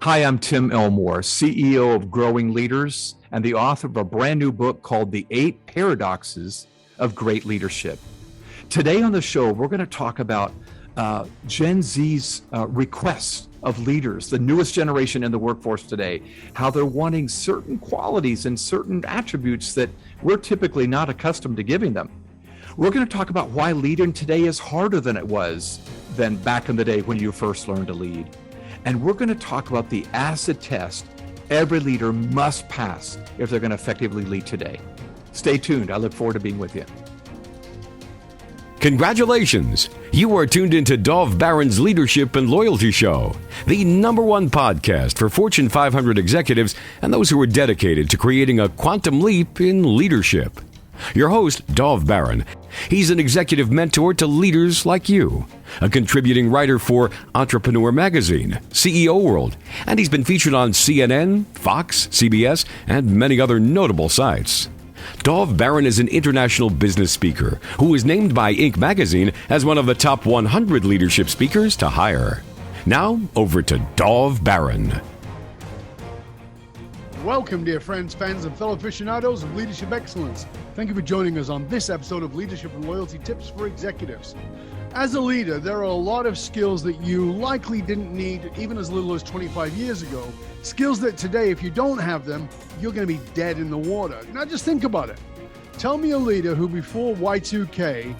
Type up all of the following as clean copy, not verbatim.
Hi, I'm Tim Elmore, CEO of Growing Leaders and the author of a brand new book called The 8 Paradoxes of Great Leadership. Today on the show, we're going to talk about Gen Z's requests of leaders, the newest generation in the workforce today, how they're wanting certain qualities and certain attributes that we're typically not accustomed to giving them. We're going to talk about why leading today is harder than it was than back in the day when you first learned to lead. And we're going to talk about the acid test every leader must pass if they're going to effectively lead today. Stay tuned. I look forward to being with you. Congratulations! You are tuned into Dov Baron's Leadership and Loyalty Show, the #1 podcast for Fortune 500 executives and those who are dedicated to creating a quantum leap in leadership. Your host, Dov Baron. He's an executive mentor to leaders like you, a contributing writer for Entrepreneur Magazine, CEO World, and he's been featured on CNN, Fox, CBS, and many other notable sites. Dov Baron is an international business speaker who was named by Inc. magazine as one of the top 100 leadership speakers to hire. Now, over to Dov Baron. Welcome, dear friends, fans, and fellow aficionados of leadership excellence. Thank you for joining us on this episode of Leadership and Loyalty Tips for Executives. As a leader, there are a lot of skills that you likely didn't need even as little as 25 years ago. Skills that today, if you don't have them, you're going to be dead in the water. Now, just think about it. Tell me a leader who before Y2K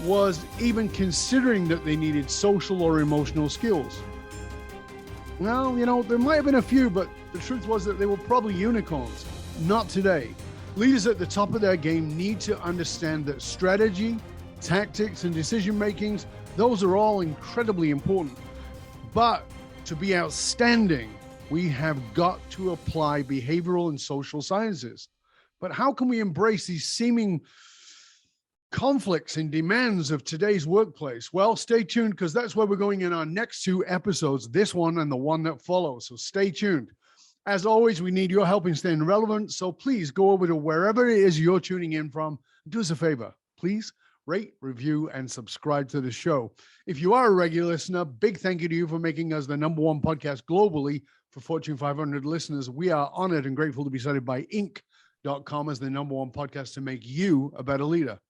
was even considering that they needed social or emotional skills. Well, there might have been a few, but the truth was that they were probably unicorns. Not today. Leaders at the top of their game need to understand that strategy, tactics, and decision makings, those are all incredibly important. But to be outstanding, we have got to apply behavioral and social sciences. But how can we embrace these seeming conflicts and demands of today's workplace? Well, stay tuned, because that's where we're going in our next 2 episodes, this one and the one that follows. So stay tuned. As always, we need your help in staying relevant. So please go over to wherever it is you're tuning in from. Do us a favor. Please rate, review, and subscribe to the show. If you are a regular listener, big thank you to you for making us the #1 podcast globally for Fortune 500 listeners. We are honored and grateful to be cited by Inc.com as the #1 podcast to make you a better leader.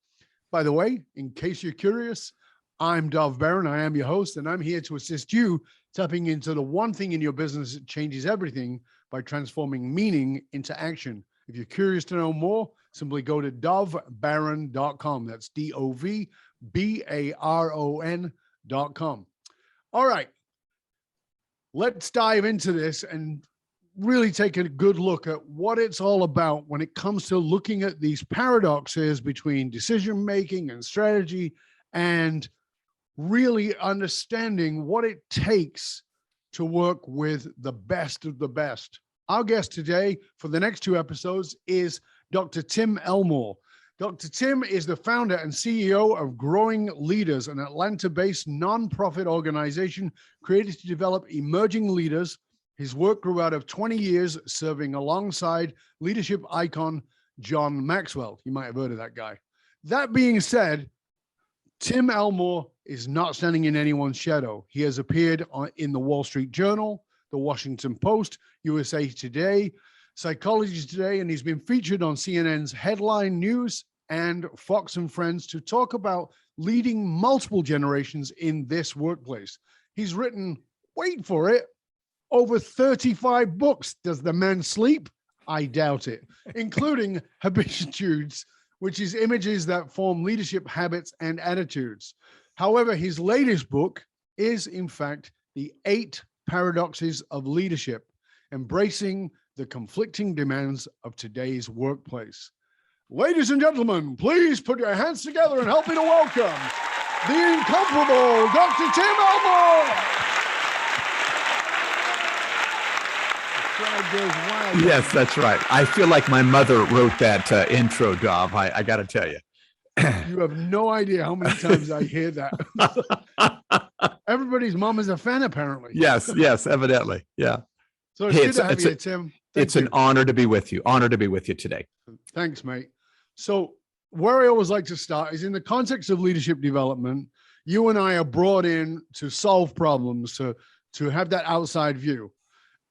By the way, in case you're curious, I'm Dov Baron. I am your host, and I'm here to assist you tapping into the one thing in your business that changes everything by transforming meaning into action. If you're curious to know more, simply go to dovbaron.com. That's DOVBARON.com. All right, let's dive into this and really take a good look at what it's all about when it comes to looking at these paradoxes between decision making and strategy, and really understanding what it takes to work with the best of the best. Our guest today for the next 2 episodes is Dr. Tim Elmore. Dr. Tim is the founder and CEO of Growing Leaders, an Atlanta-based nonprofit organization created to develop emerging leaders. His work grew out of 20 years serving alongside leadership icon John Maxwell. You might have heard of that guy. That being said, Tim Elmore is not standing in anyone's shadow. He has appeared in the Wall Street Journal, the Washington Post, USA Today, Psychology Today, and he's been featured on CNN's Headline News and Fox and Friends to talk about leading multiple generations in this workplace. He's written, wait for it, over 35 books. Does the man sleep? I doubt it, including Habitudes, which is images that form leadership habits and attitudes. However, his latest book is, in fact, The 8 Paradoxes of Leadership, Embracing the Conflicting Demands of Today's Workplace. Ladies and gentlemen, please put your hands together and help me to welcome the incomparable Dr. Tim Elmore. Yes, that's right. I feel like my mother wrote that intro, Dov. I got to tell you. You have no idea how many times I hear that. Everybody's mom is a fan, apparently. Yes, evidently. Yeah. So it's good to have you, Tim. It's an honor to be with you. Honor to be with you today. Thanks, mate. So where I always like to start is in the context of leadership development. You and I are brought in to solve problems, to have that outside view.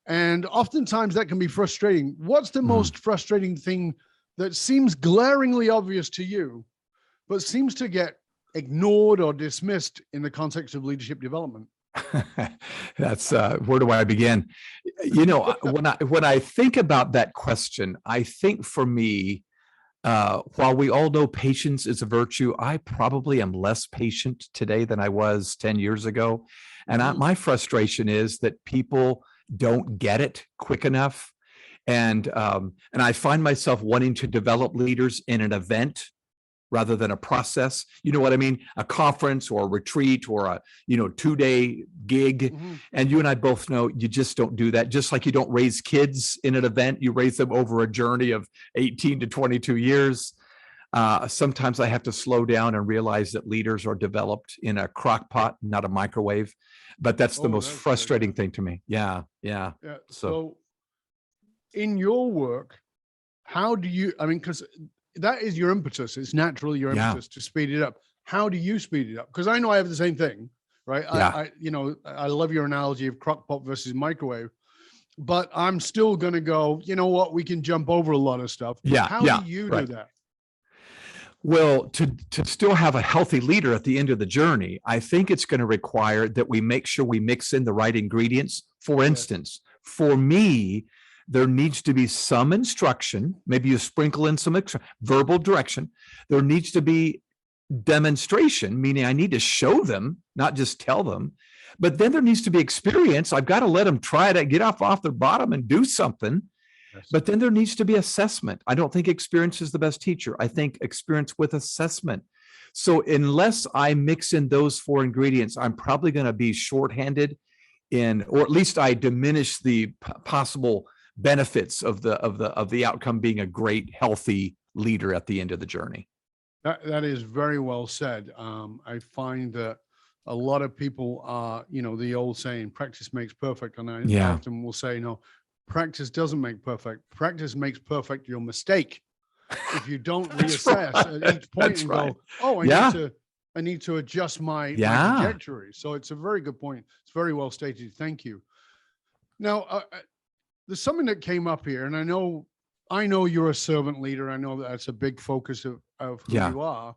And oftentimes that can be frustrating. What's the most frustrating thing that seems glaringly obvious to you, but seems to get ignored or dismissed in the context of leadership development? That's where do I begin? You know, when I think about that question, I think for me, while we all know patience is a virtue, I probably am less patient today than I was 10 years ago. And my frustration is that people don't get it quick enough. And I find myself wanting to develop leaders in an event rather than a process. You know what I mean? A conference or a retreat or a 2-day gig. And you and I both know you just don't do that. Just like you don't raise kids in an event, you raise them over a journey of 18 to 22 years. Sometimes I have to slow down and realize that leaders are developed in a crock pot, not a microwave. But that's the most frustrating thing to me. Yeah. So in your work, how do you, because that is your impetus. It's naturally your impetus to speed it up. How do you speed it up? Because I know I have the same thing, right? I love your analogy of crock pot versus microwave, but I'm still going to go, you know what? We can jump over a lot of stuff. How do you do that? Well, to still have a healthy leader at the end of the journey, I think it's going to require that we make sure we mix in the right ingredients. For instance, for me, there needs to be some instruction. Maybe you sprinkle in some verbal direction. There needs to be demonstration, meaning I need to show them, not just tell them. But then there needs to be experience. I've got to let them try it, get off their bottom and do something. But then there needs to be assessment. I don't think experience is the best teacher. I think experience with assessment. So unless I mix in those 4 ingredients, I'm probably going to be shorthanded or at least I diminish the possible benefits of the outcome being a great, healthy leader at the end of the journey. That is very well said. I find that a lot of people are, the old saying, practice makes perfect. And I often will say, no, practice doesn't make perfect. Practice makes perfect your mistake. If you don't reassess at each point and go, oh, I need to adjust my trajectory. So it's a very good point. It's very well stated. Thank you. Now, there's something that came up here, and I know you're a servant leader. I know that's a big focus of who you are.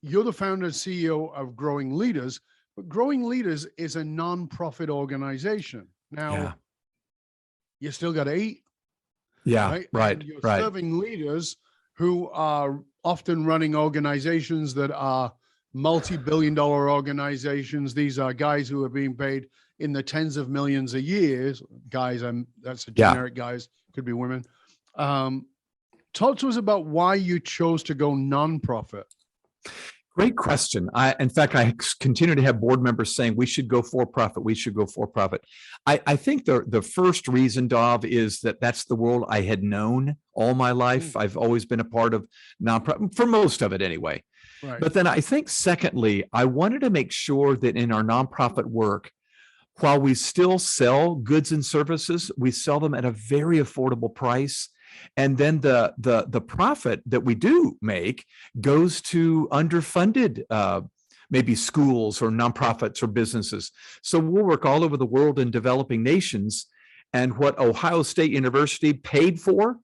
You're the founder and CEO of Growing Leaders, but Growing Leaders is a nonprofit organization. Now, you still got to eat. Right. And you're serving leaders who are often running organizations that are multi-billion-dollar organizations. These are guys who are being paid in the tens of millions a year. Guys, that's a generic guys, could be women. Talk to us about why you chose to go nonprofit. Great question. In fact, I continue to have board members saying we should go for profit. We should go for profit. I think the first reason, Dov, is that's the world I had known all my life. I've always been a part of nonprofit, for most of it anyway. Right. But then I think secondly, I wanted to make sure that in our nonprofit work, while we still sell goods and services, we sell them at a very affordable price. And then the profit that we do make goes to underfunded, maybe schools or nonprofits or businesses. So we'll work all over the world in developing nations. And what Ohio State University paid for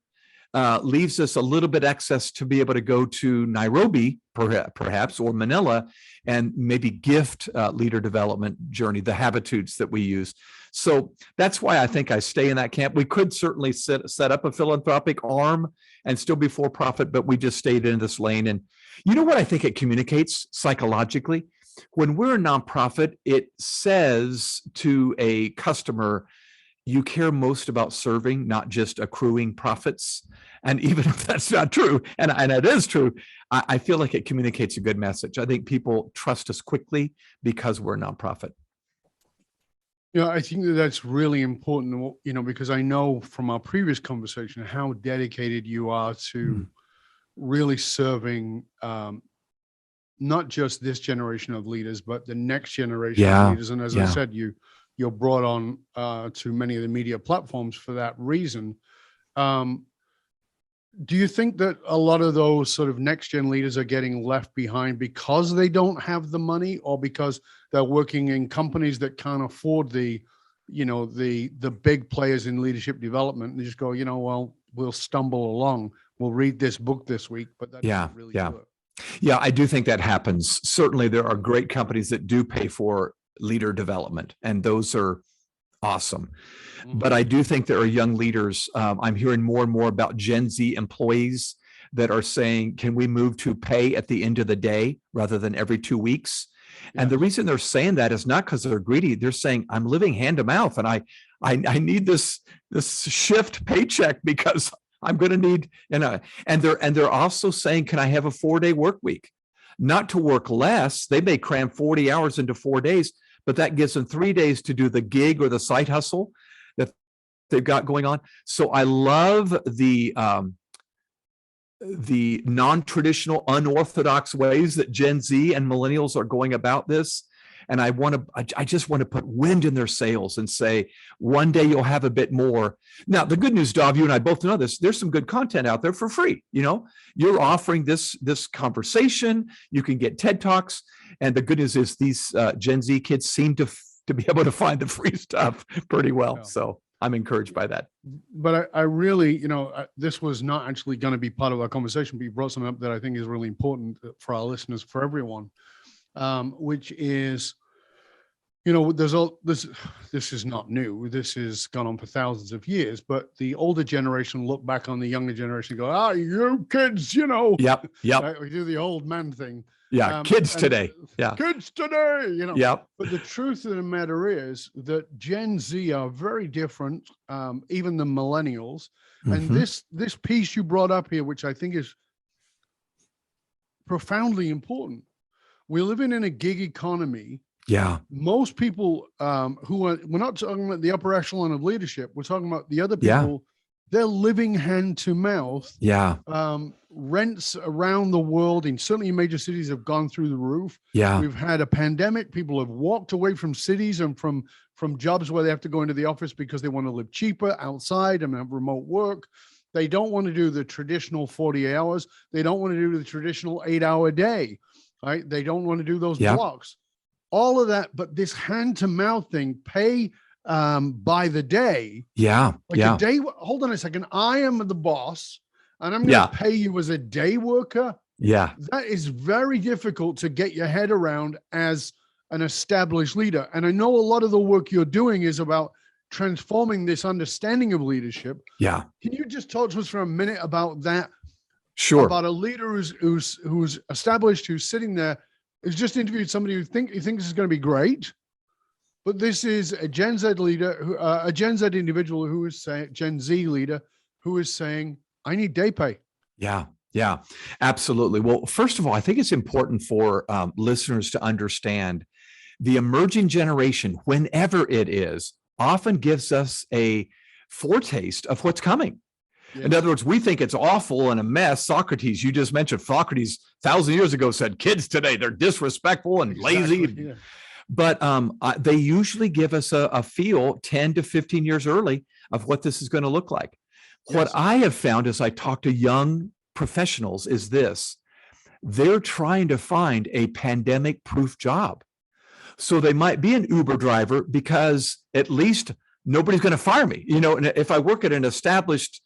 leaves us a little bit excess to be able to go to Nairobi, perhaps, or Manila, and maybe gift leader development journey, the Habitudes that we use. So that's why I think I stay in that camp. We could certainly set up a philanthropic arm and still be for profit, but we just stayed in this lane. And you know what I think it communicates psychologically? When we're a nonprofit, it says to a customer, you care most about serving, not just accruing profits. And even if that's not true, and it is true, I feel like it communicates a good message. I think people trust us quickly because we're a nonprofit. I think that's really important, because I know from our previous conversation how dedicated you are to really serving not just this generation of leaders, but the next generation of leaders. And as I said, you're brought on to many of the media platforms for that reason. Do you think that a lot of those sort of next gen leaders are getting left behind because they don't have the money, or because they're working in companies that can't afford the the big players in leadership development, and they just go, well, we'll stumble along. We'll read this book this week, but that doesn't really do it. Yeah, I do think that happens. Certainly, there are great companies that do pay for leader development, and those are awesome. But I do think there are young leaders. I'm hearing more and more about Gen Z employees that are saying, can we move to pay at the end of the day rather than every 2 weeks? Yeah. And the reason they're saying that is not because they're greedy. They're saying, I'm living hand to mouth, and I need this shift paycheck because I'm going to need, and they're also saying, can I have a 4-day work week? Not to work less. They may cram 40 hours into 4 days, but that gives them 3 days to do the gig or the side hustle that they've got going on. So I love the non-traditional, unorthodox ways that Gen Z and millennials are going about this. And I just want to put wind in their sails and say, one day you'll have a bit more. Now, the good news, Dov, you and I both know this, there's some good content out there for free. You're offering this conversation, you can get TED Talks. And the good news is these Gen Z kids seem to be able to find the free stuff pretty well. Yeah. So I'm encouraged by that. But I really, this was not actually going to be part of our conversation, but you brought something up that I think is really important for our listeners, for everyone, which is, there's all this is not new. This has gone on for thousands of years, but the older generation look back on the younger generation and go, you kids, Yep. Right? We do the old man thing. Yeah, kids today. Yeah, kids today. Yep. But the truth of the matter is that Gen Z are very different, even the millennials. Mm-hmm. And this piece you brought up here, which I think is profoundly important. We're living in a gig economy. Yeah. Most people we're not talking about the upper echelon of leadership. We're talking about the other people. They're living hand to mouth. Yeah. Rents around the world, and certainly in major cities, have gone through the roof. Yeah. We've had a pandemic. People have walked away from cities and from jobs where they have to go into the office because they want to live cheaper outside and have remote work. They don't want to do the traditional 40 hours. They don't want to do the traditional 8-hour day. Right? They don't want to do those blocks. All of that, but this hand to mouth thing, pay by the day. Yeah. A day. Hold on a second. I am the boss, and I'm going to pay you as a day worker. Yeah. That is very difficult to get your head around as an established leader. And I know a lot of the work you're doing is about transforming this understanding of leadership. Yeah. Can you just talk to us for a minute about that? Sure. About a leader who's established, who's sitting there, who's just interviewed somebody who thinks this is going to be great. But this is a Gen Z leader, a Gen Z individual who is saying, Gen Z leader, who is saying, I need day pay. Yeah, absolutely. Well, first of all, I think it's important for listeners to understand the emerging generation, whenever it is, often gives us a foretaste of what's coming. Yeah. In other words, we think it's awful and a mess. Socrates, you just mentioned Socrates 1,000 years ago said, kids today, they're disrespectful and lazy. Yeah. But they usually give us a feel 10 to 15 years early of what this is going to look like. Yes. What I have found as I talk to young professionals is this: they're trying to find a pandemic-proof job. So they might be an Uber driver because at least nobody's going to fire me. And if I work at an established,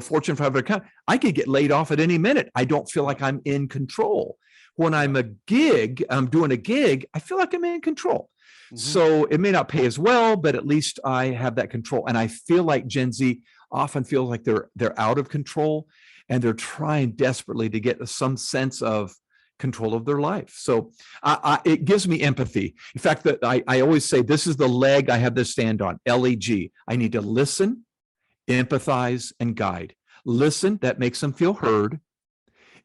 Fortune 500 company, I could get laid off at any minute. I don't feel like I'm in control. When I'm doing a gig, I feel like I'm in control. Mm-hmm. So it may not pay as well, but at least I have that control. And I feel like Gen Z often feels like they're out of control, and they're trying desperately to get some sense of control of their life. So it gives me empathy. In fact, that I always say, this is the leg I have to stand on, LEG. I need to listen, empathize, and guide. Listen, that makes them feel heard.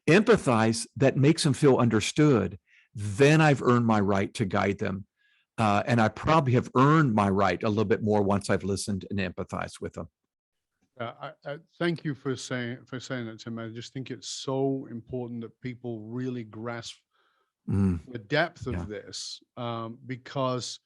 Empathize, that makes them feel understood. Then I've earned my right to guide them. And I probably have earned my right a little bit more once I've listened and empathized with them. I thank you for saying that, Tim. I just think it's so important that people really grasp the depth of this, because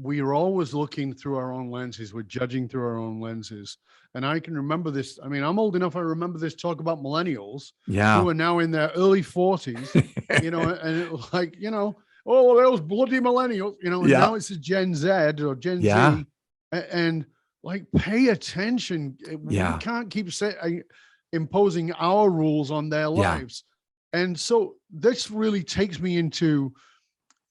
we are always looking through our own lenses. We're judging through our own lenses. And I can remember this. I mean, I'm old enough. I remember this talk about millennials who are now in their early 40s, and it was like, oh, well, those bloody millennials, and Yeah. now it's a Gen Z or Gen Yeah. Z. And like, pay attention. We Yeah. can't keep imposing our rules on their Yeah. lives. And so this really takes me into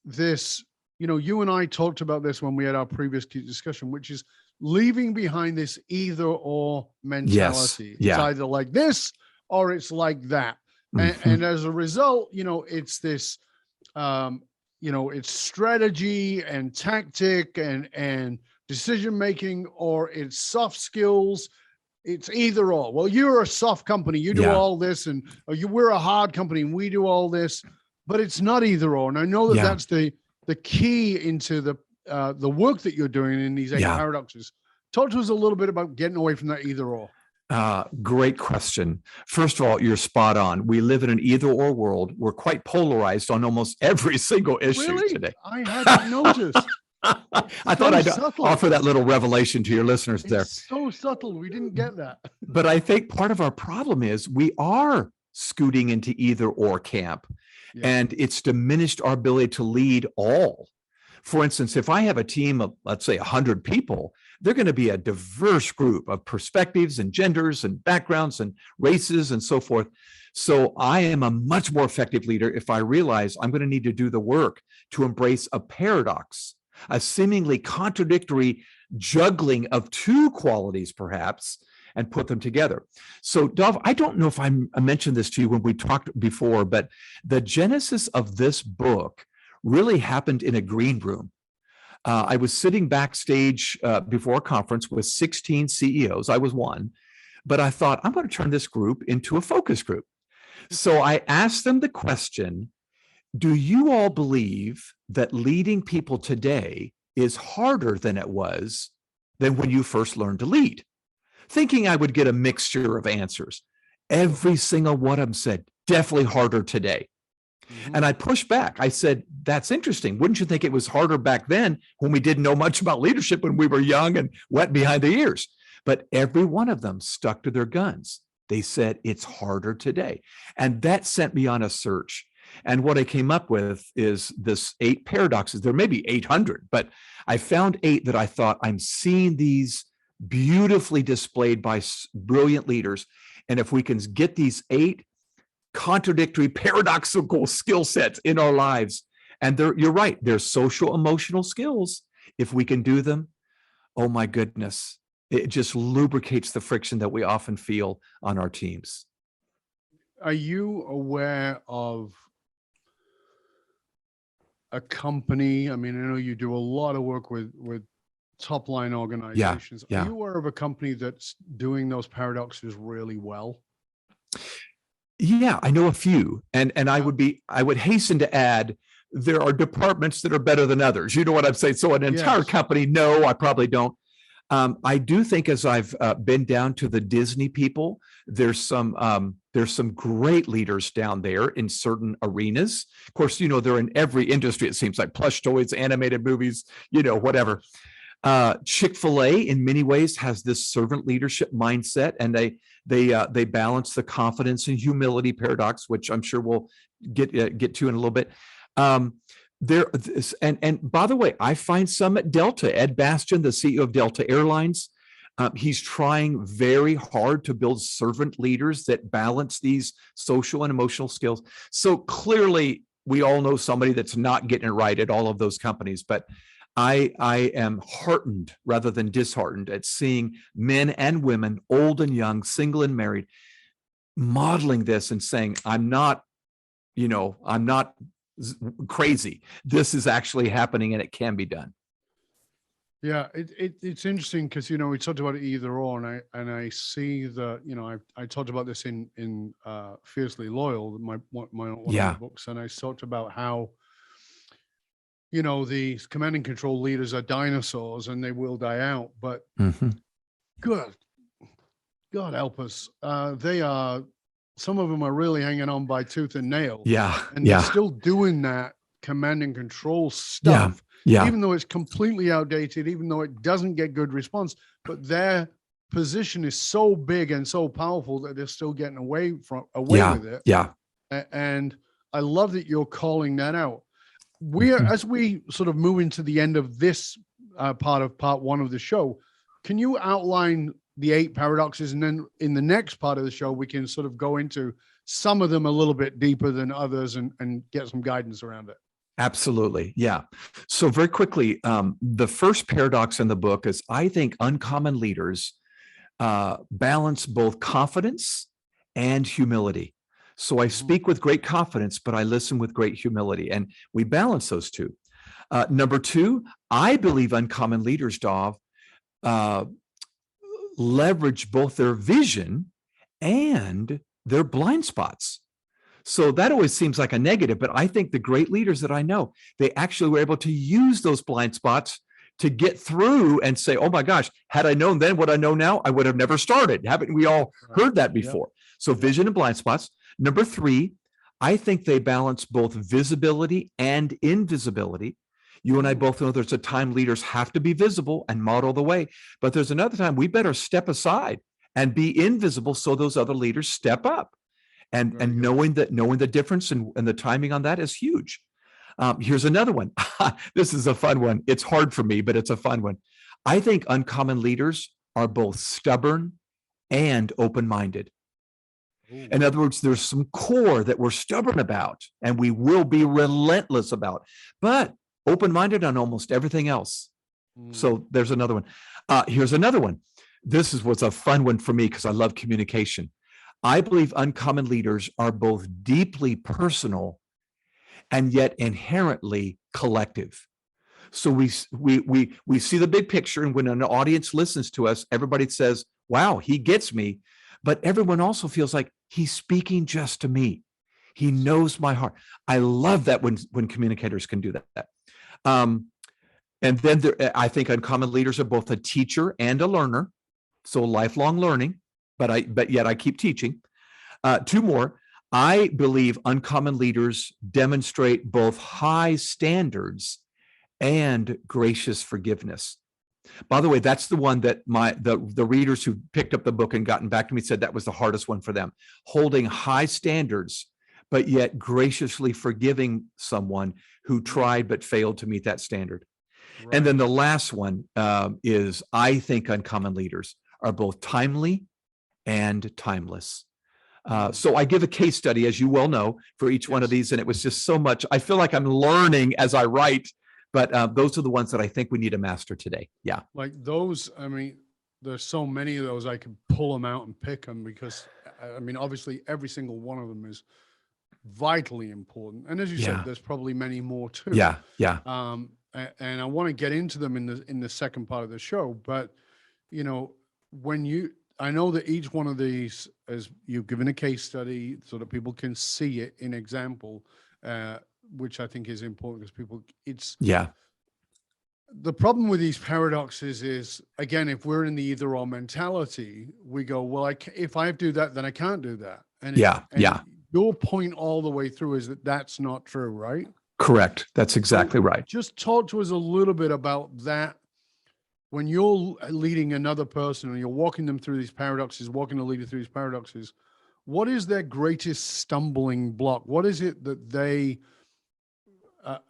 this, you and I talked about this when we had our previous discussion, which is leaving behind this either or mentality. Yes. Yeah. It's either like this or it's like that. Mhm. And as a result, it's this, it's strategy and tactic and decision-making, or it's soft skills. It's either or. Well, you're a soft company, you do Yeah. all this, we're a hard company and we do all this, but it's not either or. And I know that Yeah. that's the key into the work that you're doing in these 8 Yeah. paradoxes. Talk to us a little bit about getting away from that either or. Great question. First of all, you're spot on. We live in an either or world. We're quite polarized on almost every single issue Really? today. I hadn't noticed. I thought I'd subtle. offer that little revelation to your listeners there. It's so subtle. We didn't get that. But I think part of our problem is we are scooting into either or camp, and it's diminished our ability to lead all. For instance, if I have a team of, let's say, 100 people, they're going to be a diverse group of perspectives and genders and backgrounds and races and so forth. So I am a much more effective leader if I realize I'm going to need to do the work to embrace a paradox, a seemingly contradictory juggling of 2 qualities, perhaps, and put them together. So, Dov, I don't know if I mentioned this to you when we talked before, but the genesis of this book really happened in a green room. I was sitting backstage before a conference with 16 CEOs. I was one, but I thought, I'm going to turn this group into a focus group. So I asked them the question, do you all believe that leading people today is harder than it was than when you first learned to lead? Thinking I would get a mixture of answers. Every single one of them said, definitely harder today. And I pushed back. I said, that's interesting. Wouldn't you think it was harder back then when we didn't know much about leadership, when we were young and wet behind the ears? But every one of them stuck to their guns. They said it's harder today. And that sent me on a search. And what I came up with is this 8 paradoxes. There may be 800, but I found 8 that I thought, I'm seeing these beautifully displayed by brilliant leaders. And if we can get these 8 contradictory, paradoxical skill sets in our lives, and you're right, they're social emotional skills. If we can do them, oh my goodness, it just lubricates the friction that we often feel on our teams. Are you aware of a company? I mean, I know you do a lot of work with top line organizations. Yeah. Are you aware of a company that's doing those paradoxes really well? Yeah, I know a few, and I would hasten to add, there are departments that are better than others. You know what I'm saying? So an entire company, no, I probably don't. I do think, as I've been down to the Disney people, there's some great leaders down there in certain arenas. Of course, they're in every industry. It seems like plush toys, animated movies, whatever. Chick-fil-A in many ways has this servant leadership mindset, and they balance the confidence and humility paradox, which I'm sure we'll get to in a little bit. And by the way, I find some at Delta. Ed Bastian, the CEO of Delta Airlines, he's trying very hard to build servant leaders that balance these social and emotional skills. So clearly, we all know somebody that's not getting it right at all of those companies, but I am heartened rather than disheartened at seeing men and women, old and young, single and married, modeling this and saying, I'm not crazy. This is actually happening and it can be done. Yeah, it's interesting because we talked about it either or, and I see that I talked about this in Fiercely Loyal, one of my books, and I talked about how these command and control leaders are dinosaurs and they will die out, but God help us, some of them are really hanging on by tooth and nail. And they're still doing that command and control stuff. Even though it's completely outdated, even though it doesn't get good response, but their position is so big and so powerful that they're still getting away with it. And I love that you're calling that out. As we sort of move into the end of this part one of the show, can you outline the 8 paradoxes? And then in the next part of the show, we can sort of go into some of them a little bit deeper than others and get some guidance around it. Absolutely. Yeah. So very quickly, the first paradox in the book is I think uncommon leaders balance both confidence and humility. So I speak with great confidence, but I listen with great humility, and we balance those two. Number 2, I believe uncommon leaders, Dov, leverage both their vision and their blind spots. So that always seems like a negative, but I think the great leaders that I know, they actually were able to use those blind spots to get through and say, oh my gosh, had I known then what I know now, I would have never started. Haven't we all heard that before? Yeah. So vision and blind spots. Number 3, I think they balance both visibility and invisibility. You and I both know there's a time leaders have to be visible and model the way, but there's another time we better step aside and be invisible so those other leaders step up. And knowing the difference and the timing on that is huge. Here's another one. This is a fun one. It's hard for me, but it's a fun one. I think uncommon leaders are both stubborn and open-minded. In other words, there's some core that we're stubborn about and we will be relentless about, but open-minded on almost everything else. So there's another one. Here's another one. This was a fun one for me because I love communication. I believe uncommon leaders are both deeply personal and yet inherently collective. So we see the big picture, and when an audience listens to us, everybody says, wow, he gets me. But everyone also feels like he's speaking just to me. He knows my heart. I love that when communicators can do that. And then I think uncommon leaders are both a teacher and a learner. So lifelong learning, but yet I keep teaching. 2 more. I believe uncommon leaders demonstrate both high standards and gracious forgiveness. By the way, that's the one that the readers who picked up the book and gotten back to me said that was the hardest one for them. Holding high standards, but yet graciously forgiving someone who tried but failed to meet that standard. Right. And then the last one is I think uncommon leaders are both timely and timeless. So I give a case study, as you well know, for each one of these, and it was just so much. I feel like I'm learning as I write, but those are the ones that I think we need to master today. Yeah. Like those, I mean, there's so many of those, I could pull them out and pick them because, I mean, obviously every single one of them is vitally important. And as you said, there's probably many more too. Yeah, yeah. And I want to get into them in the second part of the show, but, you know, I know that each one of these, as you've given a case study so that people can see it in example, which I think is important because the problem with these paradoxes is, again, if we're in the either or mentality, we go, well, if I do that, then I can't do that. And your point all the way through is that that's not true, right? Correct. That's exactly right. Just talk to us a little bit about that. When you're leading another person and you're walking them through these paradoxes, walking the leader through these paradoxes, what is their greatest stumbling block? What is it that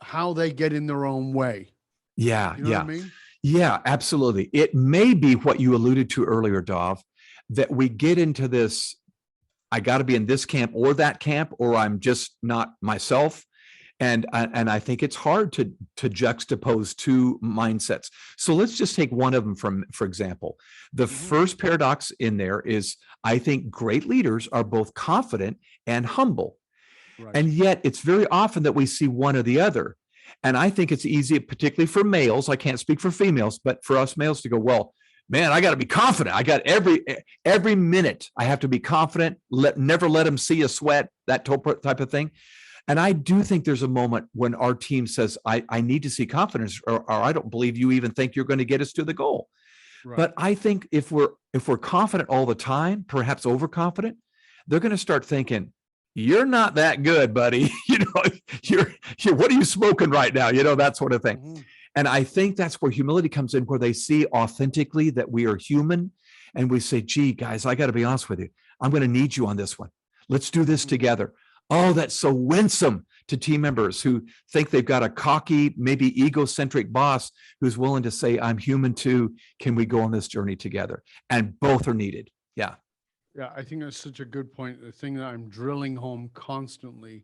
how they get in their own way? Yeah, you know what I mean? Yeah, absolutely. It may be what you alluded to earlier, Dov, that we get into this, I got to be in this camp or that camp, or I'm just not myself. And I think it's hard to juxtapose 2 mindsets. So let's just take one of them for example. The first paradox in there is, I think great leaders are both confident and humble. Right. And yet it's very often that we see one or the other. And I think it's easy, particularly for males, I can't speak for females, but for us males to go, well, man, I got to be confident. I got every minute I have to be confident, never let them see a sweat, that type of thing. And I do think there's a moment when our team says, I need to see confidence, or I don't believe you even think you're going to get us to the goal. Right. But I think if we're confident all the time, perhaps overconfident, they're going to start thinking, you're not that good, buddy. You know, you're what are you smoking right now? You know, that sort of thing. Mm-hmm. And I think that's where humility comes in, where they see authentically that we are human. And we say, gee, guys, I got to be honest with you. I'm going to need you on this one. Let's do this together. Oh, that's so winsome to team members who think they've got a cocky, maybe egocentric boss who's willing to say, I'm human too. Can we go on this journey together? And both are needed. Yeah. Yeah, I think that's such a good point. The thing that I'm drilling home constantly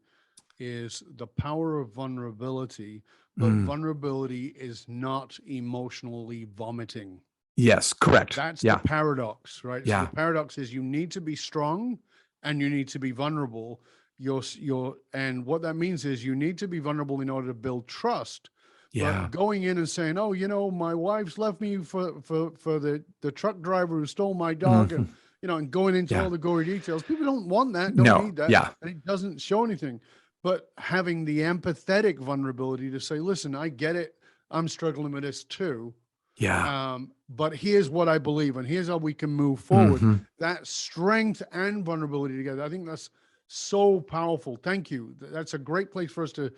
is the power of vulnerability, but vulnerability is not emotionally vomiting. Yes, correct. That's the paradox, right? Yeah. So the paradox is you need to be strong and you need to be vulnerable. And what that means is you need to be vulnerable in order to build trust. Yeah. But going in and saying, oh, my wife's left me for the truck driver who stole my dog, and and going into all the gory details. People don't want that, don't need that. Yeah. And it doesn't show anything. But having the empathetic vulnerability to say, listen, I get it. I'm struggling with this too. Yeah. But here's what I believe, and here's how we can move forward. That strength and vulnerability together, I think that's so powerful. Thank you. That's a great place for us to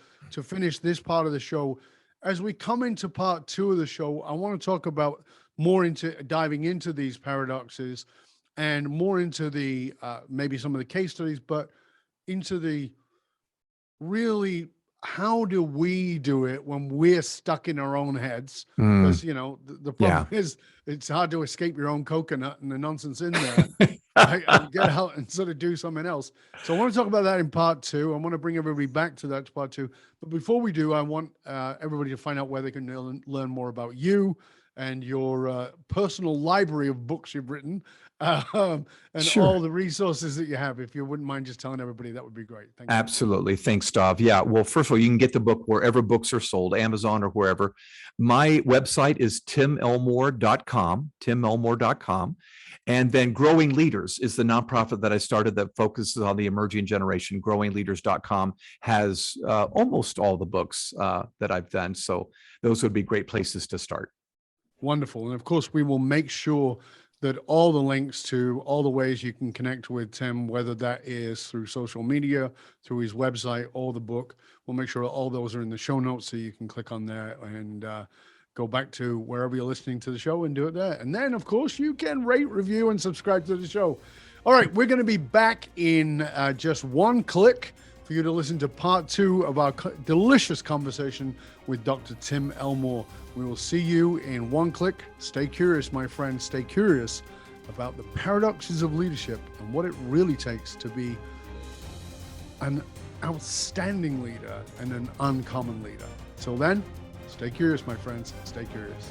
finish this part of the show. As we come into part 2 of the show, I want to talk about more into diving into these paradoxes and more into the maybe some of the case studies, but into the really, how do we do it when we're stuck in our own heads? Because, the problem is it's hard to escape your own coconut and the nonsense in there. And get out and sort of do something else. So I want to talk about that in part 2. I want to bring everybody back to that part 2. But before we do, I want everybody to find out where they can learn more about you and your personal library of books you've written, and all the resources that you have. If you wouldn't mind just telling everybody, that would be great. Thank you. Absolutely. Thanks, Dov. Yeah. Well, first of all, you can get the book wherever books are sold, Amazon or wherever. My website is timelmore.com. And then Growing Leaders is the nonprofit that I started that focuses on the emerging generation. Growingleaders.com has almost all the books that I've done. So those would be great places to start. Wonderful. And of course, we will make sure that all the links to all the ways you can connect with Tim, whether that is through social media, through his website, or the book, we'll make sure all those are in the show notes so you can click on there and go back to wherever you're listening to the show and do it there. And then, of course, you can rate, review, and subscribe to the show. All right, we're going to be back in just one click for you to listen to part 2 of our delicious conversation with Dr. Tim Elmore. We will see you in one click. Stay curious, my friend. Stay curious about the paradoxes of leadership and what it really takes to be an outstanding leader and an uncommon leader. Till then, stay curious, my friends. Stay curious.